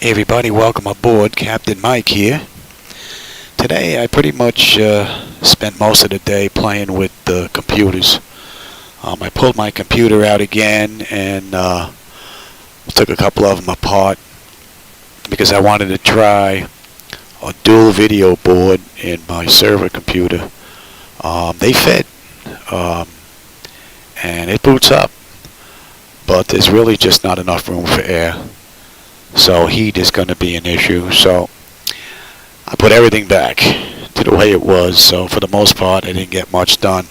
Hey everybody, welcome aboard. Captain Mike here. Today I pretty much spent most of the day playing with the computers. I pulled my computer out again and took a couple of them apart because I wanted to try a dual video board in my server computer. They fit and it boots up, but there's really just not enough room for air. So heat is going to be an issue. So I put everything back to the way it was. So for the most part, I didn't get much done.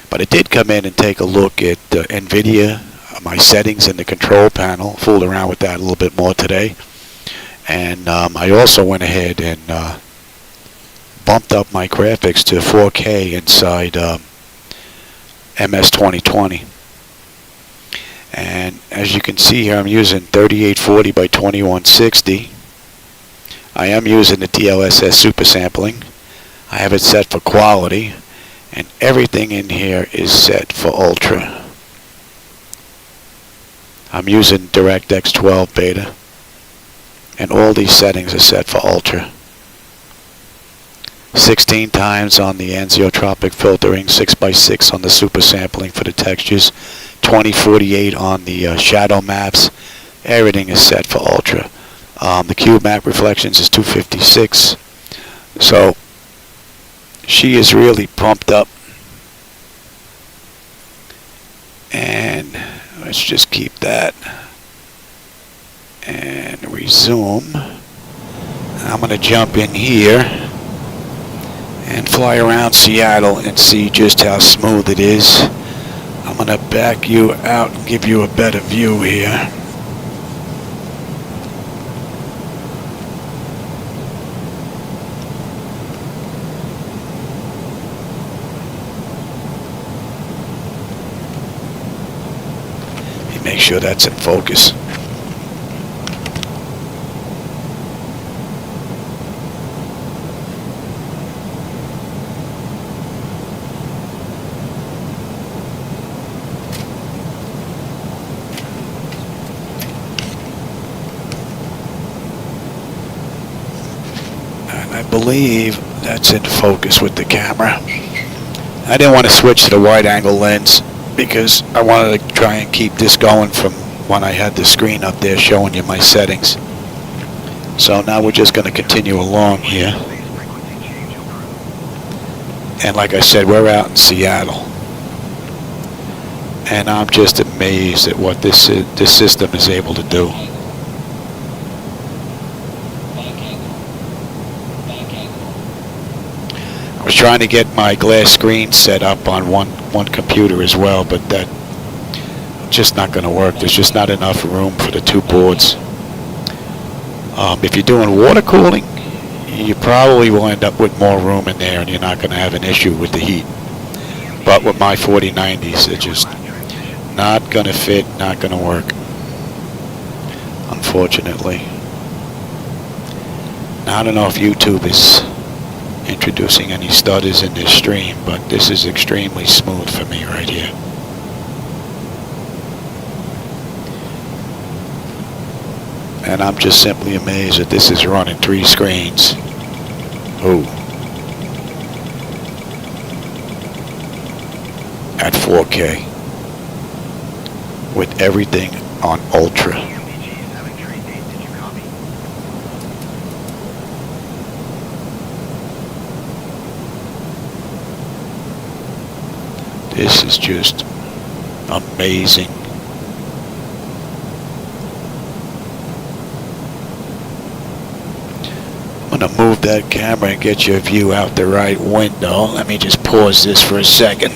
But I did come in and take a look at NVIDIA, my settings in the control panel. Fooled around with that a little bit more today. And I also went ahead and bumped up my graphics to 4K inside MS2020. And as you can see here, I'm using 3840x2160. I am using the DLSS super sampling. I have it set for quality, and everything in here is set for ultra. I'm using DirectX 12 beta, and all these settings are set for ultra. 16 times on the anisotropy filtering, 6x6 on the super sampling for the textures, 2048 on the shadow maps. Everything is set for ultra. The cube map reflections is 256. So she is really pumped up. And let's just keep that and resume. I'm going to jump in here and fly around Seattle and see just how smooth it is. I'm going to back you out and give you a better view here. Let me make sure that's in focus. I believe that's in focus with the camera. I didn't want to switch to the wide angle lens because I wanted to try and keep this going from when I had the screen up there showing you my settings. So now we're just going to continue along here. And like I said, we're out in Seattle. And I'm just amazed at what this system is able to do. I was trying to get my glass screen set up on one computer as well, but that's just not going to work. There's just not enough room for the two boards. If you're doing water cooling, you probably will end up with more room in there and you're not going to have an issue with the heat. But with my 4090s, they're just not going to fit, not going to work, unfortunately. Now, I don't know if YouTube is introducing any stutters in this stream, but this is extremely smooth for me right here. And I'm just simply amazed that this is running 3 screens. Oh. At 4K. With everything on ultra. This is just amazing. I'm going to move that camera and get your view out the right window. Let me just pause this for a second.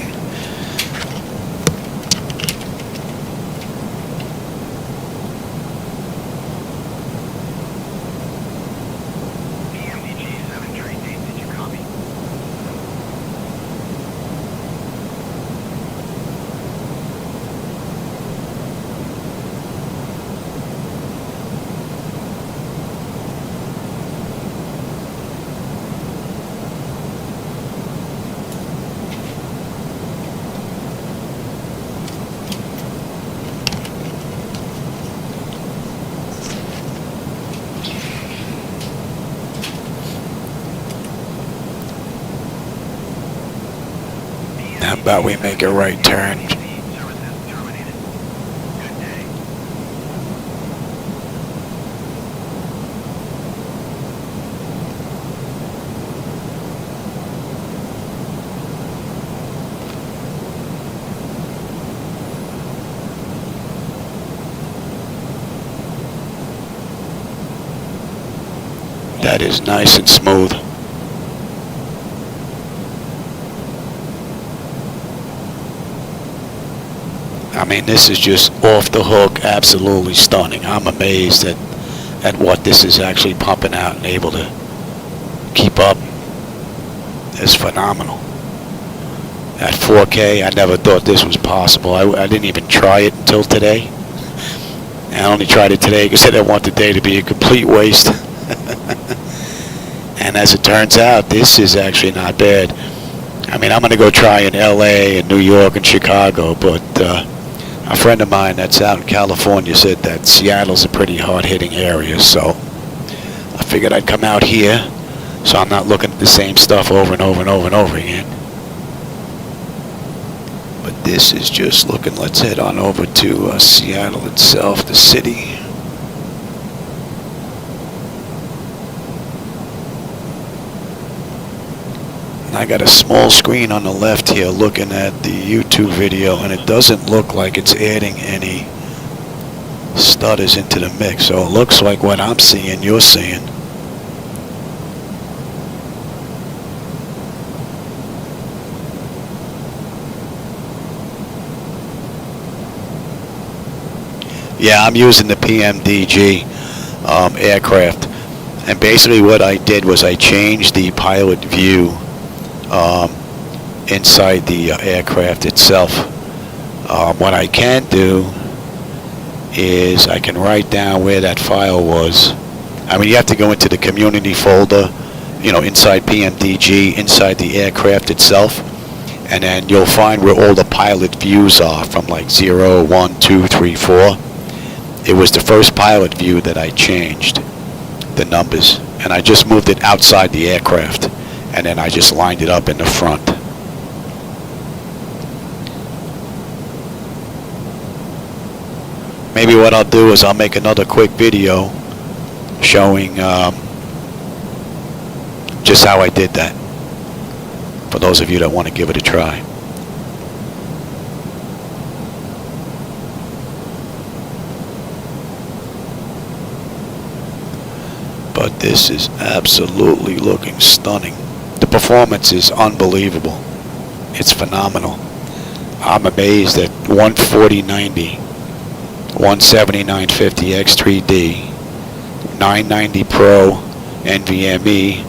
How about we make a right turn? That is nice and smooth. I mean, this is just off the hook, absolutely stunning. I'm amazed at what this is actually pumping out and able to keep up. It's phenomenal. At 4K, I never thought this was possible. I didn't even try it until today. I only tried it today because I didn't want the day to be a complete waste. And as it turns out, this is actually not bad. I mean, I'm going to go try in LA and New York and Chicago, but a friend of mine that's out in California said that Seattle's a pretty hard-hitting area, so I figured I'd come out here so I'm not looking at the same stuff over and over and over and over again. But this is just looking, let's head on over to Seattle itself, the city. I got a small screen on the left here looking at the YouTube video, and it doesn't look like it's adding any stutters into the mix. So it looks like what I'm seeing, you're seeing. Yeah, I'm using the PMDG aircraft. And basically what I did was I changed the pilot view inside the aircraft itself. What I can do is I can write down where that file was. I mean, you have to go into the community folder, you know, inside PMDG, inside the aircraft itself, and then you'll find where all the pilot views are from like 0, 1, 2, 3, 4. It was the first pilot view that I changed the numbers, and I just moved it outside the aircraft, and then I just lined it up in the front. Maybe what I'll do is I'll make another quick video showing just how I did that, for those of you that want to give it a try. But this is absolutely looking stunning. The performance is unbelievable. It's phenomenal. I'm amazed at 140/90, 179/50 X3D, 990 Pro NVMe,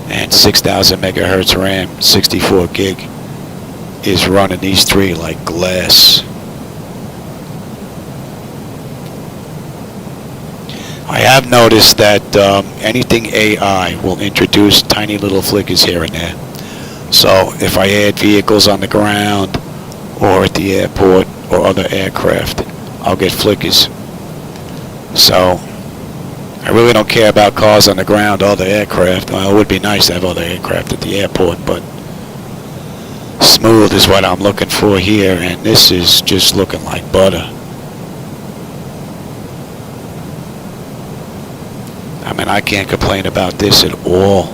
and 6,000 megahertz RAM, 64 gig, is running these three like glass. I have noticed that anything AI will introduce tiny little flickers here and there. So if I add vehicles on the ground or at the airport or other aircraft, I'll get flickers. So I really don't care about cars on the ground or other aircraft. Well, it would be nice to have other aircraft at the airport, but smooth is what I'm looking for here, and this is just looking like butter. I mean, I can't complain about this at all.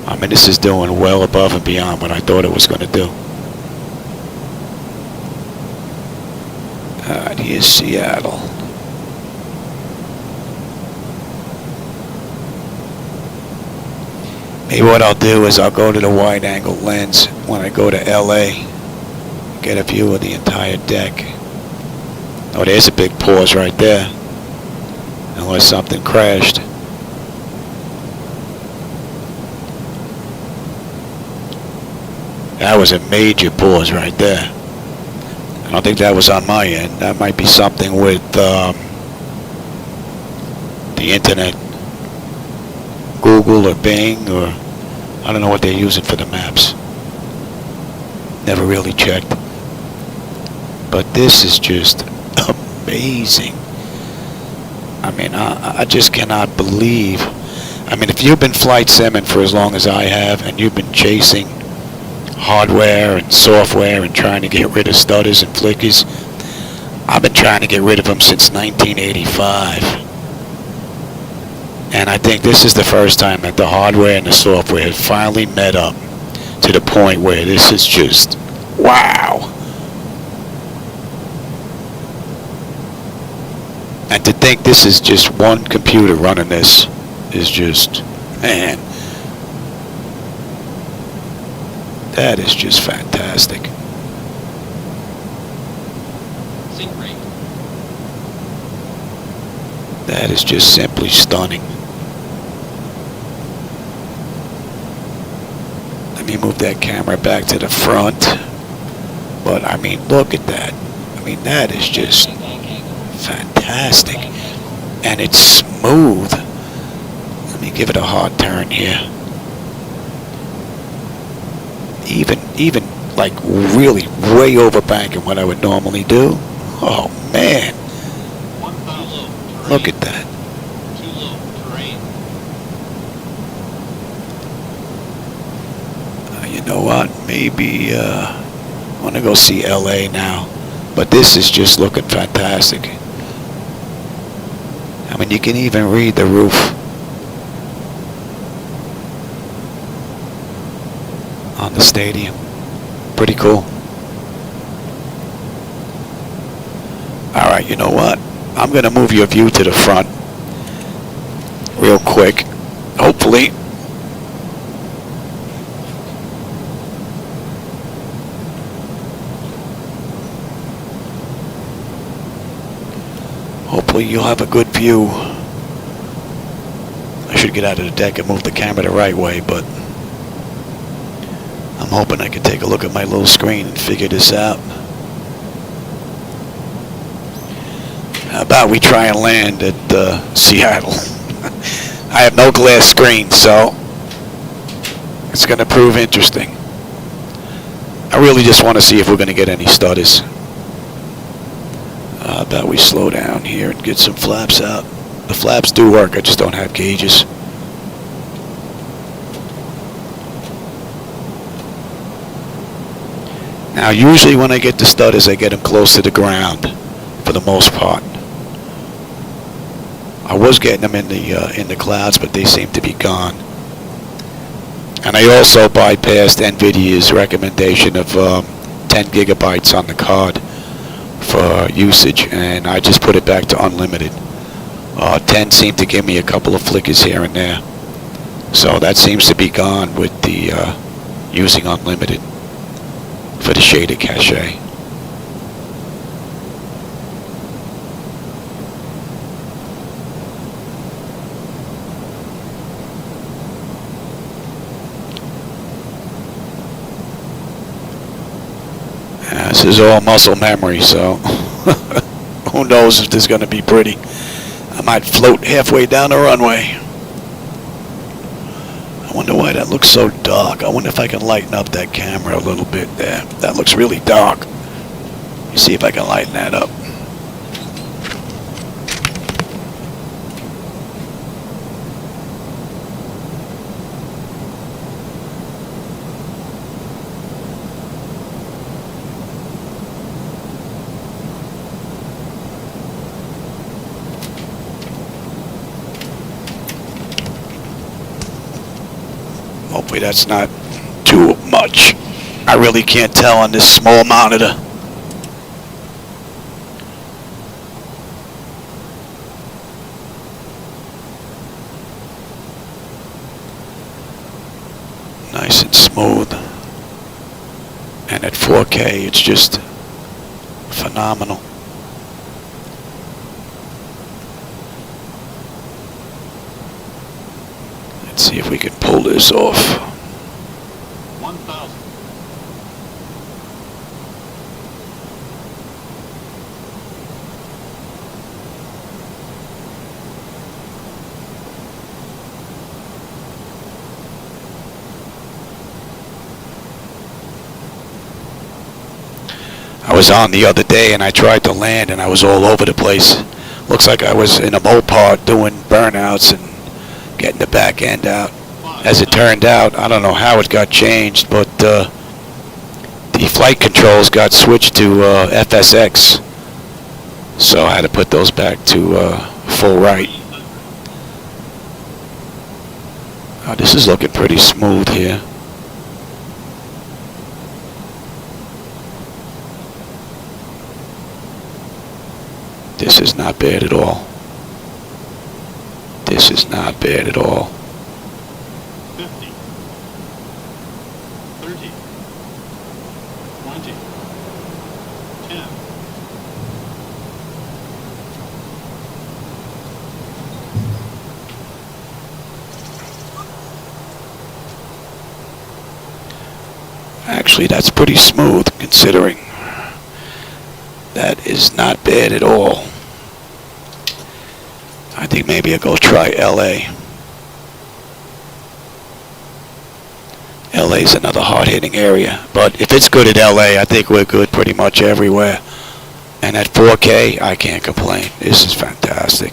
I mean, this is doing well above and beyond what I thought it was going to do. Here's Seattle. Maybe what I'll do is I'll go to the wide angle lens when I go to LA, get a view of the entire deck. Oh, there's a big pause right there. Unless something crashed. That was a major pause right there. I don't think that was on my end. That might be something with the internet, Google or Bing, or I don't know what they're using for the maps. Never really checked. But this is just amazing. I mean, I just cannot believe. I mean, if you've been flight simming for as long as I have, and you've been chasing hardware and software and trying to get rid of stutters and flickers. I've been trying to get rid of them since 1985. And I think this is the first time that the hardware and the software have finally met up to the point where this is just, wow. And to think this is just one computer running this is just, man, that is just fantastic. That is just simply stunning. Let me move that camera back to the front. But I mean, look at that. I mean, that is just fantastic. And it's smooth. Let me give it a hard turn here. Even like really way over banking what I would normally do. Oh man. Look at that. You know what? Maybe I want to go see LA now. But this is just looking fantastic. I mean, you can even read the roof. On the stadium. Pretty cool. Alright, you know what? I'm going to move your view to the front real quick. Hopefully. Hopefully you'll have a good view. I should get out of the deck and move the camera the right way, but I'm hoping I can take a look at my little screen and figure this out. How about we try and land at Seattle? I have no glass screen, so it's going to prove interesting. I really just want to see if we're going to get any stutters. How about we slow down here and get some flaps out? The flaps do work, I just don't have gauges. Now, usually when I get the stutters, I get them close to the ground for the most part. I was getting them in the clouds, but they seem to be gone. And I also bypassed NVIDIA's recommendation of 10 gigabytes on the card for usage, and I just put it back to unlimited. 10 seemed to give me a couple of flickers here and there. So that seems to be gone with the using unlimited for the shaded cache. This is all muscle memory, so who knows if this is going to be pretty. I might float halfway down the runway. I wonder why that looks so dark. I wonder if I can lighten up that camera a little bit there. That looks really dark. Let me see if I can lighten that up. Hopefully that's not too much. I really can't tell on this small monitor. Nice and smooth. And at 4K, it's just phenomenal. Let's see if we can pull this off. 1,000. I was on the other day and I tried to land and I was all over the place. Looks like I was in a Mopar doing burnouts and getting the back end out. As it turned out, I don't know how it got changed, but the flight controls got switched to FSX, so I had to put those back to full right. This is looking pretty smooth here. This is not bad at all. This is not bad at all. 50, 30, 20, 10. Actually, that's pretty smooth considering. That is not bad at all. I think maybe I'll go try LA. LA is another hard-hitting area, but if it's good at LA, I think we're good pretty much everywhere. And at 4K, I can't complain. This is fantastic.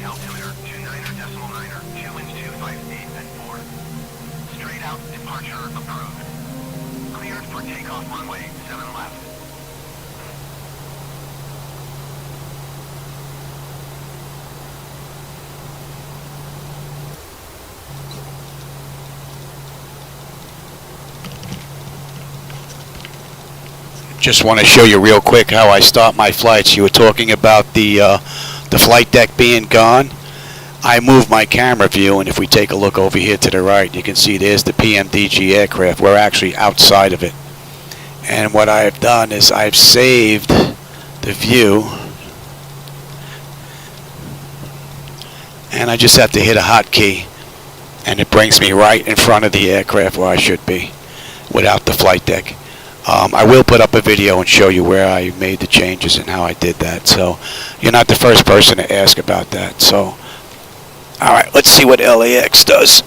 Altimeter 29er.9er, 2 winds 258 and 4. Straight out, departure approved. Cleared for takeoff runway 7 left. Just want to show you real quick how I start my flights. You were talking about the flight deck being gone. I move my camera view, and if we take a look over here to the right, you can see there's the PMDG aircraft. We're actually outside of it. And what I've done is I've saved the view, and I just have to hit a hotkey, and it brings me right in front of the aircraft where I should be without the flight deck. I will put up a video and show you where I made the changes and how I did that. So you're not the first person to ask about that. So, all right, let's see what LAX does.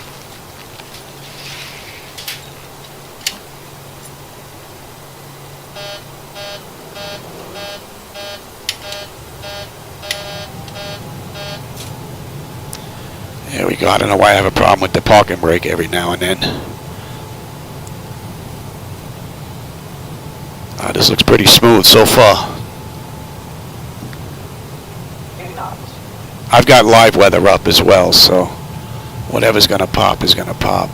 There we go. I don't know why I have a problem with the parking brake every now and then. This looks pretty smooth so far. I've got live weather up as well, so whatever's going to pop is going to pop.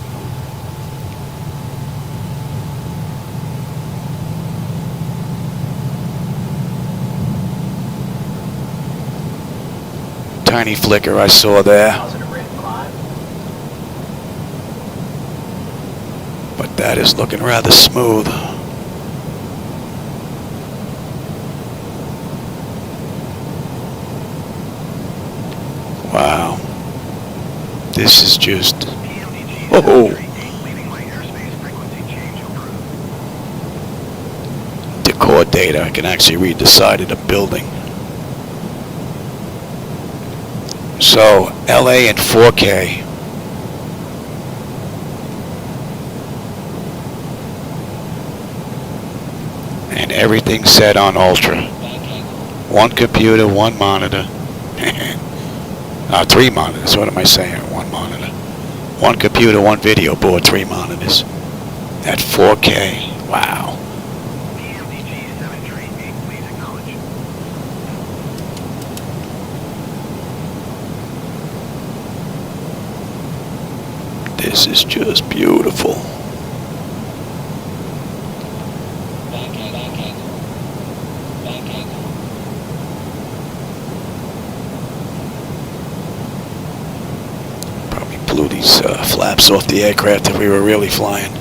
Tiny flicker I saw there. But that is looking rather smooth. Wow, this is just, oh, decor data. I can actually read the side of the building. So LA in 4K. Everything's set on ultra. One computer, one monitor. 3 monitors. What am I saying? One monitor. One computer, one video board, 3 monitors. At 4K. Wow. PMDG-738, please acknowledge. This is just beautiful. Probably blew these flaps off the aircraft if we were really flying.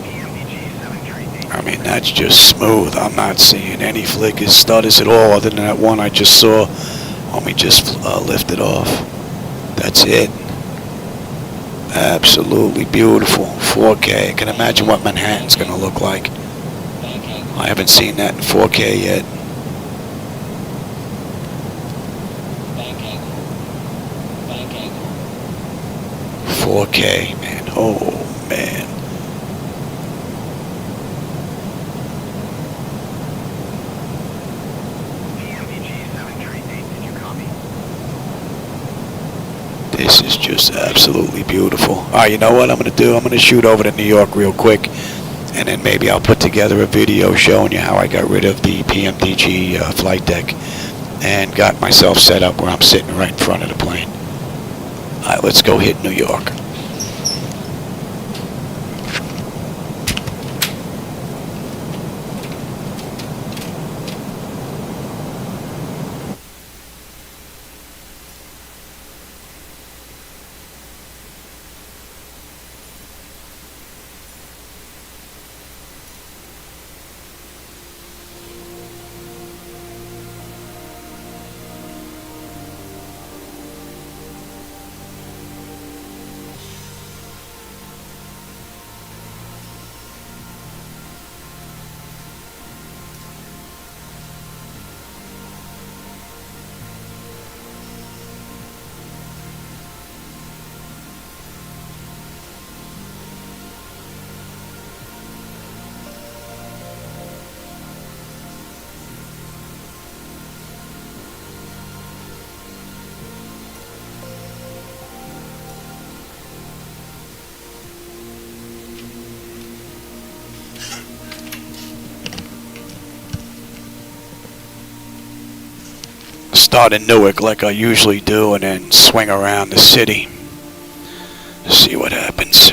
PMDG-738. I mean, that's just smooth. I'm not seeing any flickers, stutters at all other than that one I just saw when we just lifted off. That's it. Absolutely beautiful. 4K. I can imagine what Manhattan's going to look like. I haven't seen that in 4K yet. .4K, man. Oh, man. PMDG-738, did you copy? This is just absolutely beautiful. All right, you know what I'm going to do? I'm going to shoot over to New York real quick, and then maybe I'll put together a video showing you how I got rid of the PMDG flight deck and got myself set up where I'm sitting right in front of the plane. All right, let's go hit New York. Start in Newark like I usually do and then swing around the city. See what happens.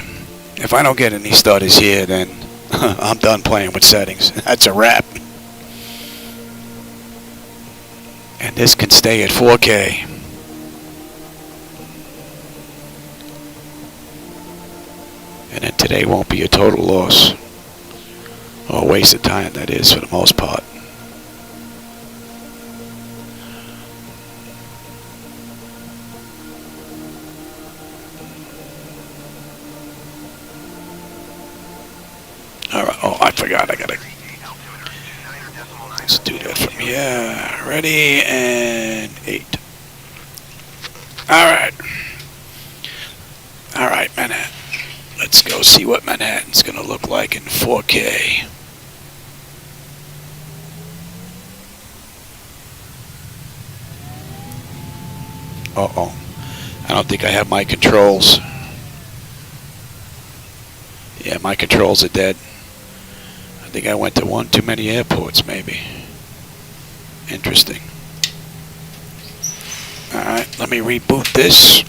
If I don't get any stutters here, then I'm done playing with settings. That's a wrap. And this can stay at 4K. And then today won't be a total loss. Or a waste of time, that is, for the most part. Alright, oh, I forgot, I gotta... Let's do that from here. Ready, and 8. Alright. Alright, Manhattan. Let's go see what Manhattan's gonna look like in 4K. Uh-oh. I don't think I have my controls. Yeah, my controls are dead. I think I went to one too many airports, maybe. Interesting. Alright, let me reboot this.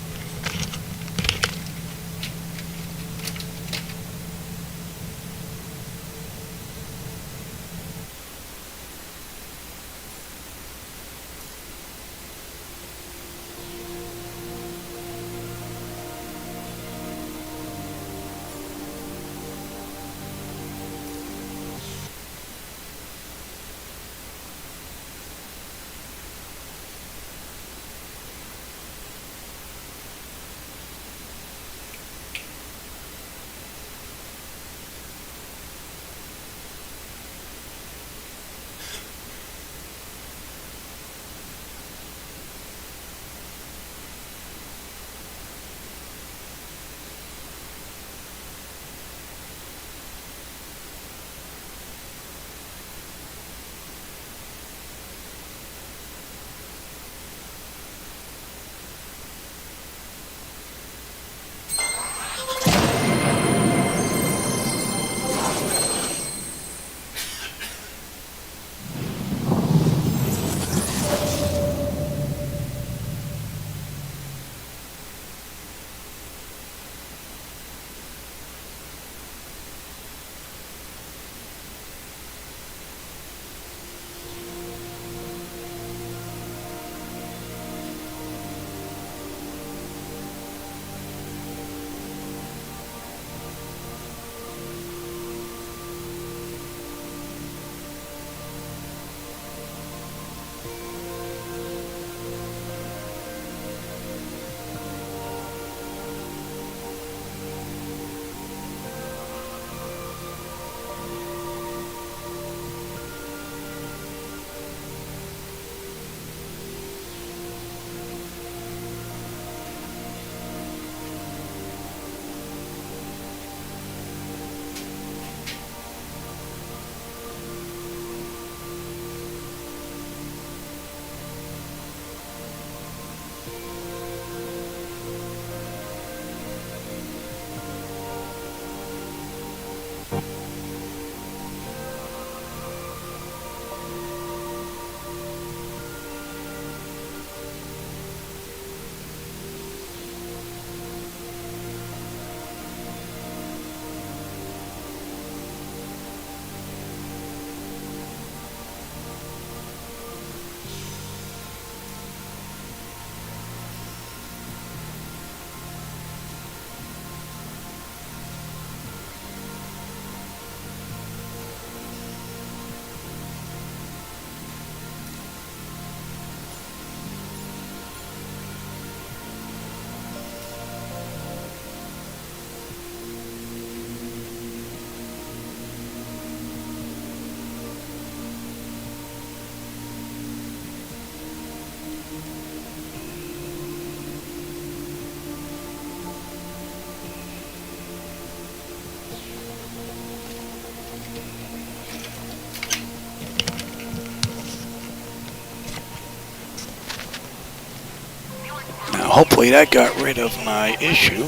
hopefully that got rid of my issue.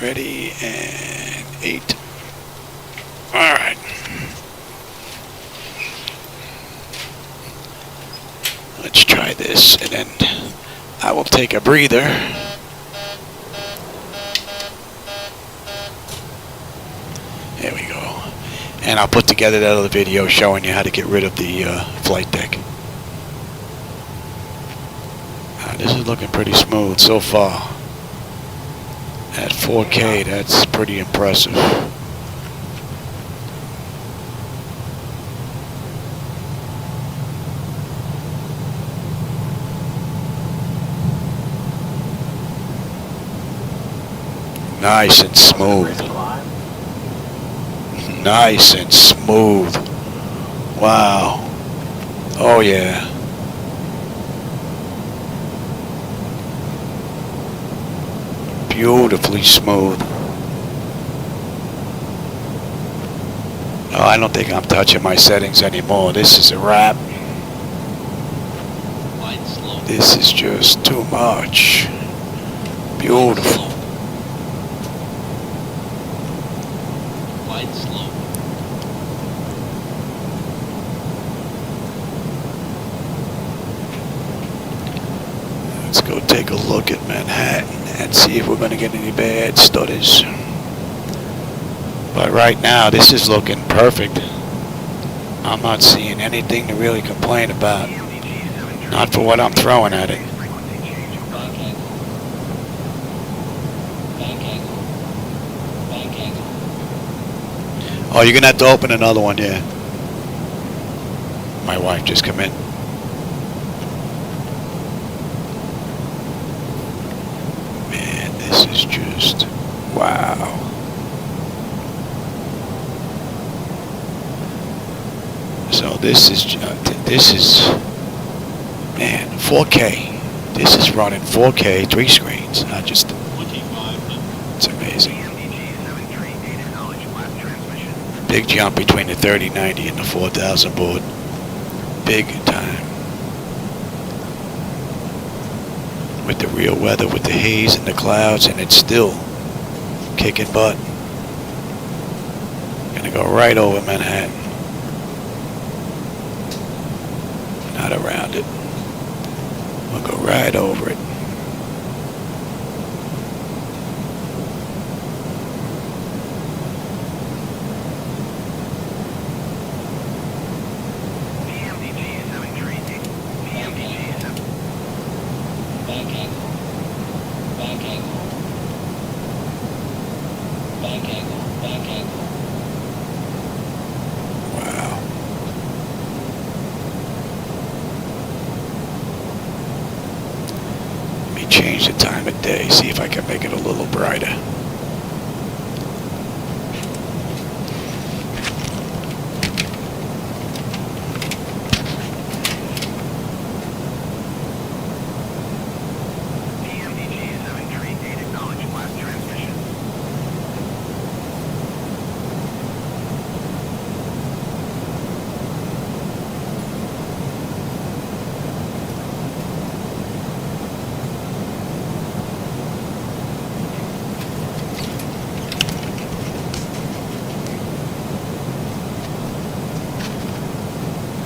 Ready and 8. All right. Let's try this, and then I will take a breather. There we go. And I'll put together that other video showing you how to get rid of the flight deck. This is looking pretty smooth so far. At 4K, that's pretty impressive. Nice and smooth. Nice and smooth. Wow. Oh yeah. Beautifully smooth. Oh, I don't think I'm touching my settings anymore. This is a wrap. This is just too much. Beautiful. Let's go take a look at Manhattan and see if we're going to get any bad stutters. But right now, this is looking perfect. I'm not seeing anything to really complain about. Not for what I'm throwing at it. Oh, you're going to have to open another one, yeah. My wife just come in. Man, this is just, wow. So this is, man, 4K. This is running 4K, 3 screens. I just, it's amazing. Big jump between the 3090 and the 4000 board. Big time. With the real weather, with the haze and the clouds, and it's still kicking butt. Gonna go right over Manhattan. Not around it. We'll go right over it. Change the time of day, see if I can make it a little brighter.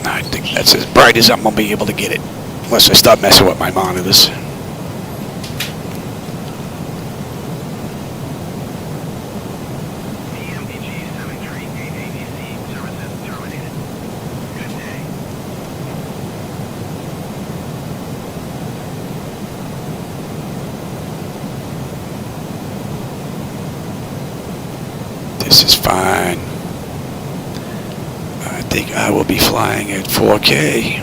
I think that's as bright as I'm going to be able to get it, unless I start messing with my monitors. This is fine. I think I will be flying at 4K.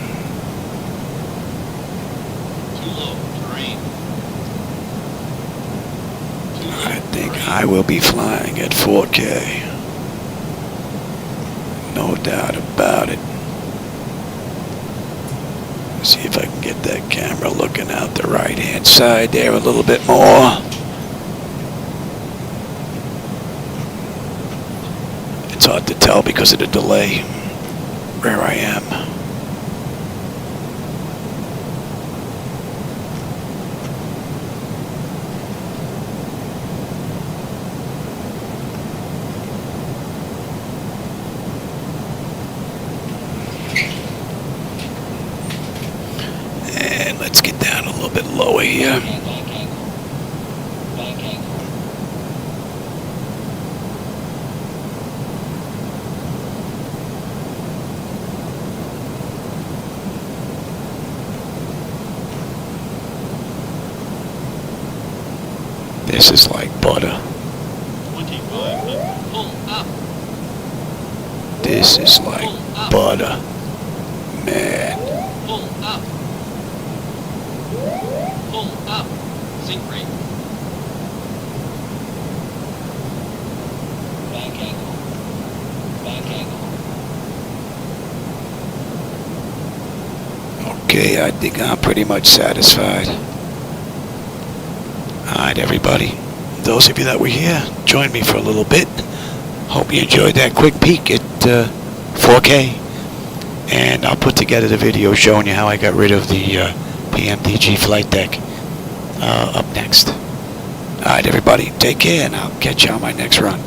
I think I will be flying at 4K. No doubt about it. Let's see if I can get that camera looking out the right-hand side there a little bit more. It's hard to tell because of the delay where I am. lower here. This is like butter. 2500. Pull up. This is like butter. Man. Pull up. Pull up. Sink rate. Back angle. Back angle. Okay, I think I'm pretty much satisfied. Alright, everybody. Those of you that were here, join me for a little bit. Hope you enjoyed that quick peek at 4K. And I'll put together the video showing you how I got rid of the PMDG flight deck up next. Alright, everybody, take care, and I'll catch you on my next run.